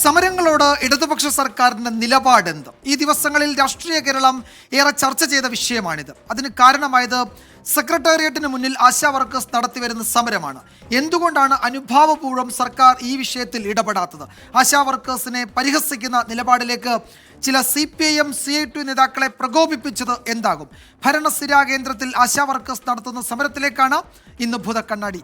സമരങ്ങളോട് ഇടതുപക്ഷ സർക്കാരിന്റെ നിലപാടെന്ത്? ഈ ദിവസങ്ങളിൽ രാഷ്ട്രീയ കേരളം ഏറെ ചർച്ച ചെയ്ത വിഷയമാണിത്. അതിന് കാരണമായത് സെക്രട്ടേറിയറ്റിന് മുന്നിൽ ആശാ വർക്കേഴ്സ് നടത്തിവരുന്ന സമരമാണ്. എന്തുകൊണ്ടാണ് അനുഭാവപൂർവ്വം സർക്കാർ ഈ വിഷയത്തിൽ ഇടപെടാത്തത്? ആശാ വർക്കേഴ്സിനെ പരിഹസിക്കുന്ന നിലപാടിലേക്ക് ചില CPIM CIT നേതാക്കളെ പ്രകോപിപ്പിച്ചത് എന്താകും? ഭരണസ്ഥിരാ കേന്ദ്രത്തിൽ ആശാ വർക്കേഴ്സ് നടത്തുന്ന സമരത്തിലേക്കാണ് ഇന്ന് ഭൂതക്കണ്ണാടി.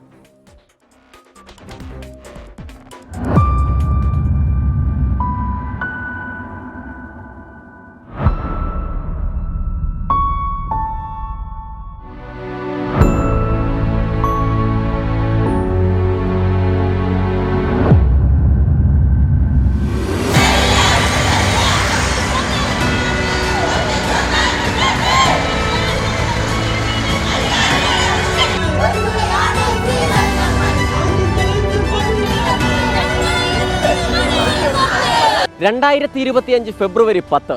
ഫെബ്രുവരി 10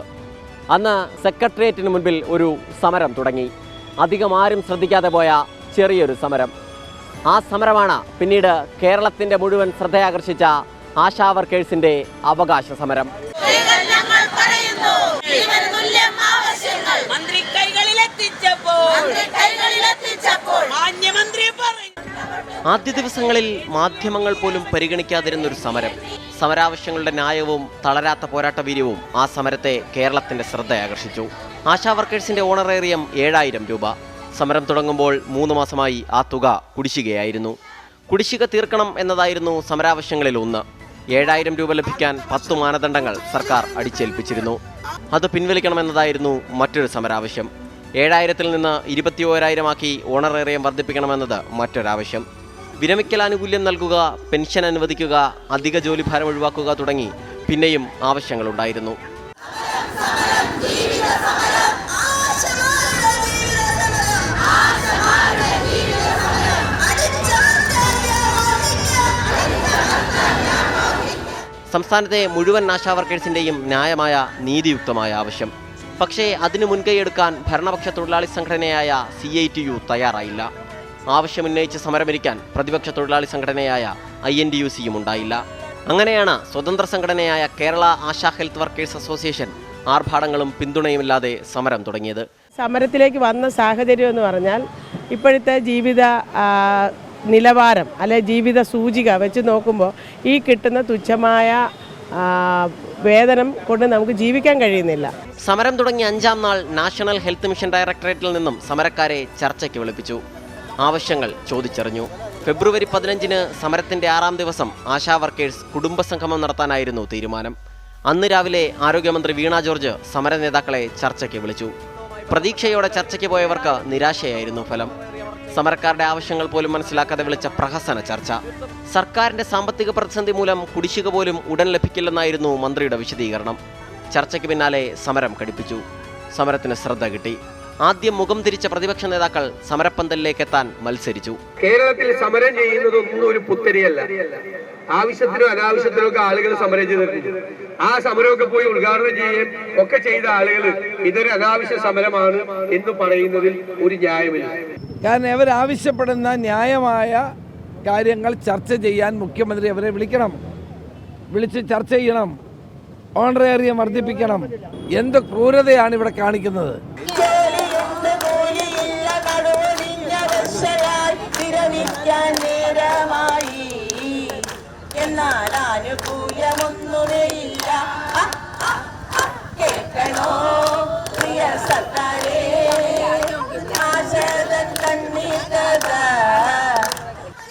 അന്ന് സെക്രട്ടേറിയറ്റിന് മുൻപിൽ ഒരു സമരം തുടങ്ങി. അധികം ആരും ശ്രദ്ധിക്കാതെ പോയ ചെറിയൊരു സമരം. ആ സമരമാണ് പിന്നീട് കേരളത്തിൻ്റെ മുഴുവൻ ശ്രദ്ധയാകർഷിച്ച ആശാ വർക്കേഴ്സിൻ്റെ അവകാശ സമരം. ആദ്യ ദിവസങ്ങളിൽ മാധ്യമങ്ങൾ പോലും പരിഗണിക്കാതിരുന്നൊരു സമരം. സമരാവശ്യങ്ങളുടെ ന്യായവും തളരാത്ത പോരാട്ടവീര്യവും ആ സമരത്തെ കേരളത്തിന്റെ ശ്രദ്ധയാകർഷിച്ചു. ആശാ വർക്കേഴ്സിന്റെ ഓണറേറിയം 7000 രൂപ. സമരം തുടങ്ങുമ്പോൾ 3 മാസമായി ആ തുക കുടിശ്ശികയായിരുന്നു. കുടിശ്ശിക തീർക്കണം എന്നതായിരുന്നു സമരാവശ്യങ്ങളിൽ ഒന്ന്. 7000 രൂപ ലഭിക്കാൻ 10 മാനദണ്ഡങ്ങൾ സർക്കാർ അടിച്ചേൽപ്പിച്ചിരുന്നു. അത് പിൻവലിക്കണമെന്നതായിരുന്നു മറ്റൊരു സമരാവശ്യം. 7000-ൽ നിന്ന് 21,000 ആക്കി ഓണറേറിയം വർദ്ധിപ്പിക്കണമെന്നത് മറ്റൊരാവശ്യം. വിരമിക്കൽ ആനുകൂല്യം നൽകുക, പെൻഷൻ അനുവദിക്കുക, അധിക ജോലിഭാരം ഒഴിവാക്കുക തുടങ്ങി പിന്നെയും ആവശ്യങ്ങളുണ്ടായിരുന്നു. സംസ്ഥാനത്തെ മുഴുവൻ ആശാ വർക്കേഴ്സിൻ്റെയും ന്യായമായ നീതിയുക്തമായ ആവശ്യം. പക്ഷേ അതിന് മുൻകൈയെടുക്കാൻ ഭരണപക്ഷ തൊഴിലാളി സംഘടനയായ CITU തയ്യാറായില്ല. ആവശ്യമുന്നയിച്ച് സമരമിരിക്കാൻ പ്രതിപക്ഷ തൊഴിലാളി സംഘടനയായ INTUC-യും ഉണ്ടായില്ല. അങ്ങനെയാണ് സ്വതന്ത്ര സംഘടനയായ Kerala ASHA health workers association ആർഭാടങ്ങളും പിന്തുണയുമില്ലാതെ സമരം തുടങ്ങിയത്. സമരത്തിലേക്ക് വന്ന സാഹചര്യം എന്ന് പറഞ്ഞാൽ ഇപ്പോഴത്തെ ജീവിത നിലവാരം അല്ലെ ജീവിത സൂചിക വെച്ച് നോക്കുമ്പോൾ ഈ കിട്ടുന്ന തുച്ഛമായ വേതനം കൊണ്ട് നമുക്ക് ജീവിക്കാൻ കഴിയുന്നില്ല. സമരം തുടങ്ങി 5-ാം നാൾ നാഷണൽ ഹെൽത്ത് മിഷൻ ഡയറക്ടറേറ്റിൽ നിന്നും സമരക്കാരെ ചർച്ചയ്ക്ക് വിളിപ്പിച്ചു. ആവശ്യങ്ങൾ ചോദിച്ചറിഞ്ഞു. ഫെബ്രുവരി 15-ന് സമരത്തിന്റെ 6-ാം ദിവസം ആശാ വർക്കേഴ്സ് കുടുംബസംഗമം നടത്താനായിരുന്നു തീരുമാനം. അന്ന് രാവിലെ ആരോഗ്യമന്ത്രി വീണ ജോർജ് സമര നേതാക്കളെ ചർച്ചയ്ക്ക് വിളിച്ചു. പ്രതീക്ഷയോടെ ചർച്ചയ്ക്ക് പോയവർക്ക് നിരാശയായിരുന്നു ഫലം. സമരക്കാരുടെ ആവശ്യങ്ങൾ പോലും മനസ്സിലാക്കാതെ വിളിച്ച പ്രഹസന ചർച്ച. സർക്കാരിന്റെ സാമ്പത്തിക പ്രതിസന്ധി മൂലം കുടിശ്ശിക പോലും ഉടൻ ലഭിക്കില്ലെന്നായിരുന്നു മന്ത്രിയുടെ വിശദീകരണം. ചർച്ചയ്ക്ക് പിന്നാലെ സമരം കടുപ്പിച്ചു. സമരത്തിന് ശ്രദ്ധ കിട്ടി. ആദ്യം മുഖം തിരിച്ച പ്രതിപക്ഷ നേതാക്കൾ സമരപ്പന്തലിലേക്ക് എത്താൻ മത്സരിച്ചു. കേരളത്തിൽ സമരം ചെയ്യുന്നതൊന്നും ഒരു പുത്തരിയല്ല. ആവശ്യത്തിനോ അനാവശ്യത്തിനോ ഒക്കെ ആളുകൾ സമരം ചെയ്തിട്ടുണ്ട്. ആ സമരമൊക്കെ പോയി ഉദ്ഘാടനം ചെയ്യാൻ ഒക്കെ ചെയ്ത ആളുകൾ ഇതൊരു അനാവശ്യ സമരമാണ് എന്ന് പറയുന്നതിൽ ഒരു ന്യായമില്ല. കാരണം അവരാവശ്യപ്പെടുന്ന ന്യായമായ കാര്യങ്ങൾ ചർച്ച ചെയ്യാൻ മുഖ്യമന്ത്രി അവരെ വിളിക്കണം, വിളിച്ച് ചർച്ച ചെയ്യണം, ഓണറേറിയം വർദ്ധിപ്പിക്കണം. എന്ത് ക്രൂരതയാണ് ഇവിടെ കാണിക്കുന്നത്?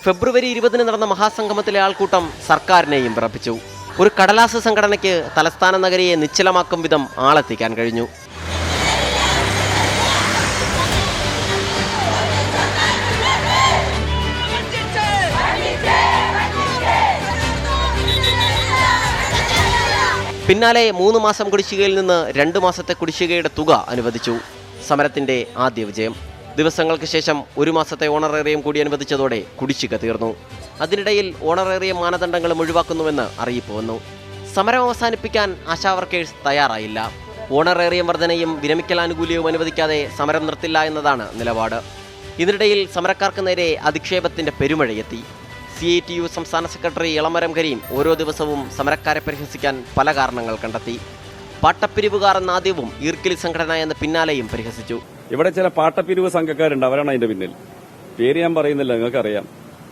ഫെബ്രുവരി 20-ന് നടന്ന മഹാസംഗമത്തിലെ ആൾക്കൂട്ടം സർക്കാരിനെയും വിറപ്പിച്ചു. ഒരു കടലാസ് സംഘടനയ്ക്ക് തലസ്ഥാന നഗരിയെ നിശ്ചലമാക്കും വിധം ആളെത്തിക്കാൻ കഴിഞ്ഞു. പിന്നാലെ 3 മാസം കുടിശ്ശികയിൽ നിന്ന് 2 മാസത്തെ കുടിശ്ശികയുടെ തുക അനുവദിച്ചു. സമരത്തിന്റെ ആദ്യ വിജയം. ദിവസങ്ങൾക്ക് ശേഷം 1 മാസത്തെ ഓണറേറിയം കൂടി അനുവദിച്ചതോടെ കുടിശ്ശിക തീർന്നു. അതിനിടയിൽ ഓണറേറിയം മാനദണ്ഡങ്ങളും ഒഴിവാക്കുന്നുവെന്ന് അറിയിപ്പ് വന്നു. സമരം അവസാനിപ്പിക്കാൻ ആശാ വർക്കേഴ്സ് തയ്യാറായില്ല. ഓണറേറിയം വർധനയും വിരമിക്കൽ ആനുകൂല്യവും അനുവദിക്കാതെ സമരം നിർത്തില്ല എന്നതാണ് നിലപാട്. ഇതിനിടയിൽ സമരക്കാർക്ക് നേരെ അധിക്ഷേപത്തിന്റെ പെരുമഴയെത്തി. CITU സംസ്ഥാന സെക്രട്ടറി ഇളമരം കരീം ഓരോ ദിവസവും സമരക്കാരെ പരിഹസിക്കാൻ പല കാരണങ്ങൾ കണ്ടെത്തി. പാട്ടപ്പിരിവുകാർ എന്ന ആദ്യവും ഈർക്കിലി സംഘടന എന്ന പിന്നാലെയും പരിഹസിച്ചു. ഇവിടെ ചില പാട്ടപ്പിരിവ് സംഘക്കാരുണ്ട്, അവരാണ് അതിന്റെ പിന്നിൽ. പേര് ഞാൻ പറയുന്നില്ല, നിങ്ങൾക്കറിയാം.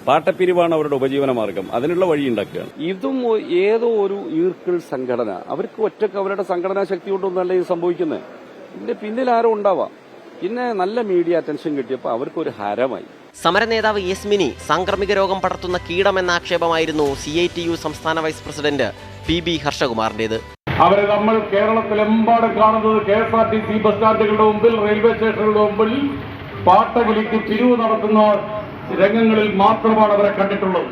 പാട്ടപ്പിരിവാണ് അവരുടെ ഉപജീവന മാർഗം, അതിനുള്ള വഴി ഉണ്ടാക്കുകയാണ്. ഇതും ഏതോ ഒരു ഈർക്കിൾ സംഘടന, അവർക്ക് ഒറ്റക്ക് അവരുടെ സംഘടനാ ശക്തി കൊണ്ടൊന്നല്ല ഇത് സംഭവിക്കുന്നത്. ഇതിന്റെ പിന്നിൽ ആരോ ഉണ്ടാവാം. പിന്നെ നല്ല മീഡിയ അറ്റൻഷൻ കിട്ടിയപ്പോൾ അവർക്കൊരു ഹരമായി. സമര നേതാവ് യസ്മിനി സാംക്രമിക രോഗം പടർത്തുന്ന കീടം എന്ന ആക്ഷേപമായിരുന്നു CITU സംസ്ഥാന വൈസ് പ്രസിഡന്റ് PB ഹർഷകുമാറിന്റേത്. അവരെ നമ്മൾ കേരളത്തിലെമ്പാടും കാണുന്നത് KSRTC ബസ് സ്റ്റാൻഡുകളുടെ മുമ്പിൽ, റെയിൽവേ സ്റ്റേഷനുകളുടെ മുമ്പിൽ പാട്ടകിലിക്ക് പിരിവ് നടത്തുന്ന രംഗങ്ങളിൽ മാത്രമാണ് അവരെ കണ്ടിട്ടുള്ളത്.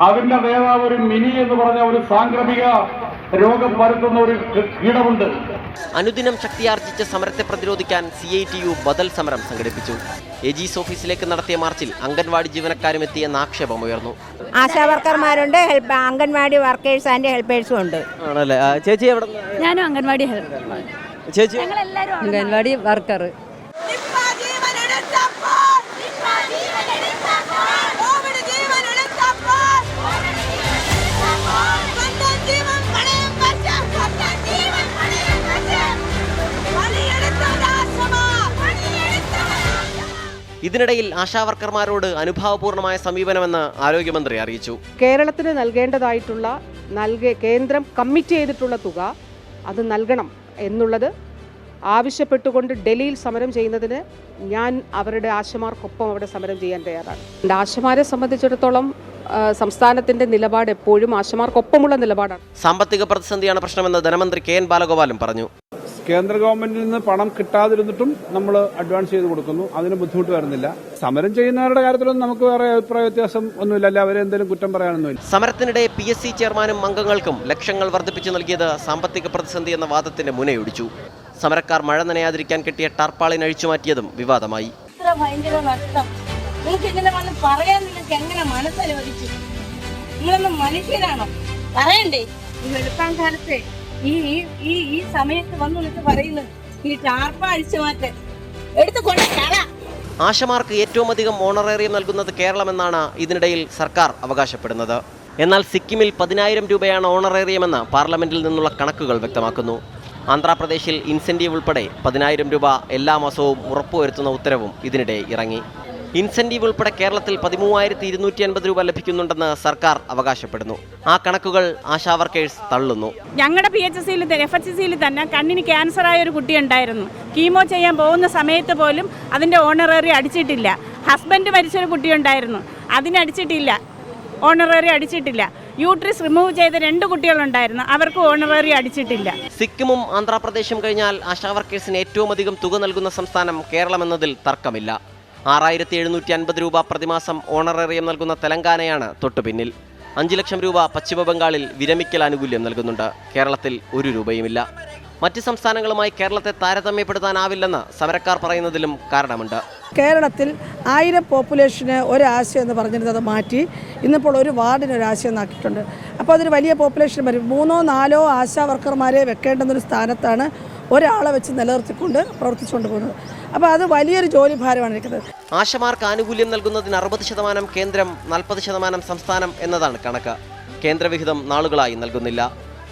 അതിന്റെ നേതാവ് ഒരു മിനി എന്ന് പറഞ്ഞ ഒരു സാംക്രമിക രോഗം പരത്തുന്ന ഒരു കീടമുണ്ട്. അനുദിനം ശക്തിയാർജിച്ച സമരത്തെ പ്രതിരോധിക്കാൻ CITU ബദൽ സമരം സംഘടിപ്പിച്ചു. AG's ഓഫീസിലേക്ക് നടത്തിയ മാർച്ചിൽ അംഗൻവാടി ജീവനക്കാരും എത്തിയെന്ന ആക്ഷേപമുയർന്നു. ആശാവർക്കർമാരുണ്ട്, അംഗൻവാടി വർക്കേഴ്സ് ആൻഡ് ഹെൽപ്പേഴ്സും ഉണ്ട്. ആണല്ലേ? ചേച്ചി എവിടെ? ഞാനും അംഗൻവാടി ചേച്ചി അംഗൻവാടി വർക്കർ. ഇതിനിടയിൽ ആശാവർക്കർമാരോട് അനുഭാവപൂർണമായ സമീപനമെന്ന് ആരോഗ്യമന്ത്രി അറിയിച്ചു. കേരളത്തിന് നൽകേണ്ടതായിട്ടുള്ള കേന്ദ്രം കമ്മിറ്റ് ചെയ്തിട്ടുള്ള തുക അത് നൽകണം എന്നുള്ളത് ആവശ്യപ്പെട്ടുകൊണ്ട് ഡൽഹിയിൽ സമരം ചെയ്യുന്നതിന് ഞാൻ അവരുടെ ആശമാർക്കൊപ്പം അവിടെ സമരം ചെയ്യാൻ തയ്യാറാണ്. ആശമാരെ സംബന്ധിച്ചിടത്തോളം സംസ്ഥാനത്തിന്റെ നിലപാട് എപ്പോഴും ആശമാർക്കൊപ്പമുള്ള നിലപാടാണ്. സാമ്പത്തിക പ്രതിസന്ധിയാണ് പ്രശ്നമെന്ന് ധനമന്ത്രി KN ബാലഗോപാലും പറഞ്ഞു. കേന്ദ്ര ഗവൺമെന്റിൽ നിന്ന് പണം കിട്ടാതിരുന്നിട്ടും നമ്മൾ അഡ്വാൻസ് ചെയ്ത് കൊടുക്കുന്നു, അതിന് ബുദ്ധിമുട്ട് വരുന്നില്ല. സമരം ചെയ്യുന്നവരുടെ കാര്യത്തിലൊന്നും നമുക്ക് വേറെ അഭിപ്രായ വ്യത്യാസം ഒന്നുമില്ല, അവരെ എന്തെങ്കിലും കുറ്റം പറയാനൊന്നുമില്ല. സമരത്തിനിടെ PSC ചെയർമാനും അംഗങ്ങൾക്കും ലക്ഷങ്ങൾ വർദ്ധിപ്പിച്ചു നൽകിയത് സാമ്പത്തിക പ്രതിസന്ധി എന്ന വാദത്തിന്റെ മുനയൊടിച്ചു. സമരക്കാർ മഴ നനയാതിരിക്കാൻ കെട്ടിയ ടാർപ്പാളിൻ അഴിച്ചുമാറ്റിയതും വിവാദമായി. എങ്ങനെ മനസ്സനുവദിച്ചു? നിങ്ങളൊന്നും മനുഷ്യരാണോ? പറയണ്ടേ? ഈ വെളുപ്പാൻ കാലത്തെ ഈ സമയത്ത് വന്നു വിളിച്ച് പറയുന്നത് ഈ ടാർപ്പ അഴിച്ചു മാറ്റാൻ എടുത്തുകൊണ്ട് ആശമാർക്ക് ഏറ്റവും അധികം ഓണറേറിയം നൽകുന്നത് കേരളമെന്നാണ് ഇതിനിടയിൽ സർക്കാർ അവകാശപ്പെടുന്നത്. എന്നാൽ സിക്കിമിൽ 10,000 രൂപയാണ് ഓണറേറിയമെന്ന് പാർലമെന്റിൽ നിന്നുള്ള കണക്കുകൾ വ്യക്തമാക്കുന്നു. ആന്ധ്രാപ്രദേശിൽ ഇൻസെന്റീവ് ഉൾപ്പെടെ 10,000 രൂപ എല്ലാ മാസവും ഉറപ്പുവരുത്തുന്ന ഉത്തരവും ഇതിനിടെ ഇറങ്ങി. ഇൻസെന്റീവ് ഉൾപ്പെടെ കേരളത്തിൽ 13,250 രൂപ ലഭിക്കുന്നുണ്ടെന്ന് സർക്കാർ അവകാശപ്പെടുന്നു. ആ കണക്കുകൾ ആശാവർക്കേഴ്സ് തള്ളുന്നു. ഞങ്ങളുടെ PHCയിൽ FHCയിൽ തന്നെ കണ്ണിന് ക്യാൻസറായ ഒരു കുട്ടി ഉണ്ടായിരുന്നു. കീമോ ചെയ്യാൻ പോകുന്ന സമയത്ത് പോലും അതിൻ്റെ ഓണററി അടിച്ചിട്ടില്ല. ഹസ്ബൻഡ് മരിച്ചൊരു കുട്ടിയുണ്ടായിരുന്നു, അതിനടിച്ചിട്ടില്ല, ഓണററി അടിച്ചിട്ടില്ല. യൂട്രിസ് റിമൂവ് ചെയ്ത 2 കുട്ടികളുണ്ടായിരുന്നു, അവർക്ക് ഓണററി അടിച്ചിട്ടില്ല. സിക്കിമും ആന്ധ്രാപ്രദേശും കഴിഞ്ഞാൽ ആശാവർക്കേഴ്സിന് ഏറ്റവും അധികം തുക നൽകുന്ന സംസ്ഥാനം കേരളമെന്നതിൽ തർക്കമില്ല. 6,750 രൂപ പ്രതിമാസം ഓണറേറിയം നൽകുന്ന തെലങ്കാനയാണ് തൊട്ടുപിന്നിൽ. 5 ലക്ഷം രൂപ പശ്ചിമ ബംഗാളിൽ വിരമിക്കൽ ആനുകൂല്യം നൽകുന്നുണ്ട്. കേരളത്തിൽ 1 രൂപയുമില്ല. മറ്റ് സംസ്ഥാനങ്ങളുമായി കേരളത്തെ താരതമ്യപ്പെടുത്താനാവില്ലെന്ന് സമരക്കാർ പറയുന്നതിലും കാരണമുണ്ട്. കേരളത്തിൽ 1000 പോപ്പുലേഷന് ഒരാശയം എന്ന് പറഞ്ഞിരുന്നത് മാറ്റി ഇന്നിപ്പോൾ ഒരു വാർഡിന് ഒരാശയം ആക്കിയിട്ടുണ്ട്. അപ്പോൾ അതൊരു വലിയ പോപ്പുലേഷൻ വരും. 3-4 ആശാ വർക്കർമാരെ വെക്കേണ്ടുന്നൊരു സ്ഥാനത്താണ് ഒരാളെ വെച്ച് നിലനിർത്തിക്കൊണ്ട് പ്രവർത്തിച്ചുകൊണ്ട് പോകുന്നത്. അപ്പോൾ അത് വലിയൊരു ജോലി ഭാരമാണ് ഇരിക്കുന്നത്. ആശമാർക്ക് ആനുകൂല്യം നൽകുന്നതിന് 60% കേന്ദ്രം, 40% സംസ്ഥാനം എന്നതാണ് കണക്ക്. കേന്ദ്രവിഹിതം നാളുകളായി നൽകുന്നില്ല.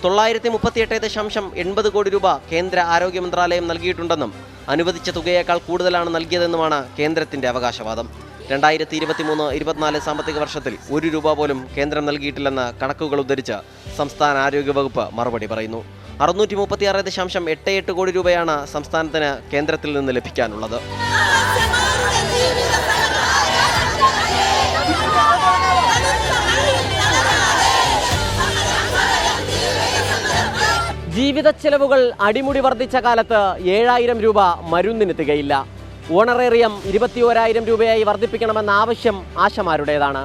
938.80 കോടി രൂപ കേന്ദ്ര ആരോഗ്യ മന്ത്രാലയം നൽകിയിട്ടുണ്ടെന്നും അനുവദിച്ച തുകയേക്കാൾ കൂടുതലാണ് നൽകിയതെന്നുമാണ് കേന്ദ്രത്തിന്റെ അവകാശവാദം. 2023-24 സാമ്പത്തിക വർഷത്തിൽ 1 രൂപ പോലും കേന്ദ്രം നൽകിയിട്ടില്ലെന്ന് കണക്കുകൾ ഉദ്ധരിച്ച് സംസ്ഥാന ആരോഗ്യ വകുപ്പ് മറുപടി പറയുന്നു. 636.88 കോടി രൂപയാണ് സംസ്ഥാനത്തിന് കേന്ദ്രത്തിൽ നിന്ന് ലഭിക്കാനുള്ളത്. ജീവിത ചെലവുകൾ അടിമുടി വർദ്ധിച്ച കാലത്ത് 7,000 രൂപ മരുന്നിന് തികയില്ല. ഓണറേറിയം 21,000 രൂപയായി വർദ്ധിപ്പിക്കണമെന്ന ആവശ്യം ആശമാരുടേതാണ്.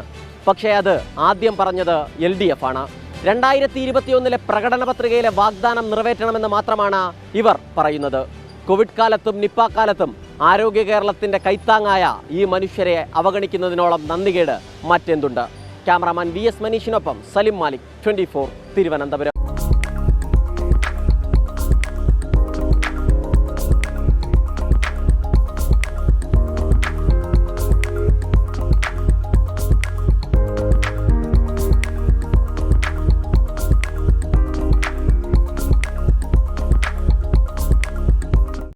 പക്ഷേ അത് ആദ്യം പറഞ്ഞത് LDF ആണ്. 2021 പ്രകടന പത്രികയിലെ വാഗ്ദാനം നിറവേറ്റണമെന്ന് മാത്രമാണ് ഇവർ പറയുന്നത്. കോവിഡ് കാലത്തും നിപ്പ കാലത്തും ആരോഗ്യ കേരളത്തിന്റെ കൈത്താങ്ങായ ഈ മനുഷ്യരെ അവഗണിക്കുന്നതിനോളം നന്ദികേട് മറ്റെന്തുണ്ട്? ക്യാമറാമാൻ VS മനീഷിനൊപ്പം സലിം മാലിക്, 24 തിരുവനന്തപുരം.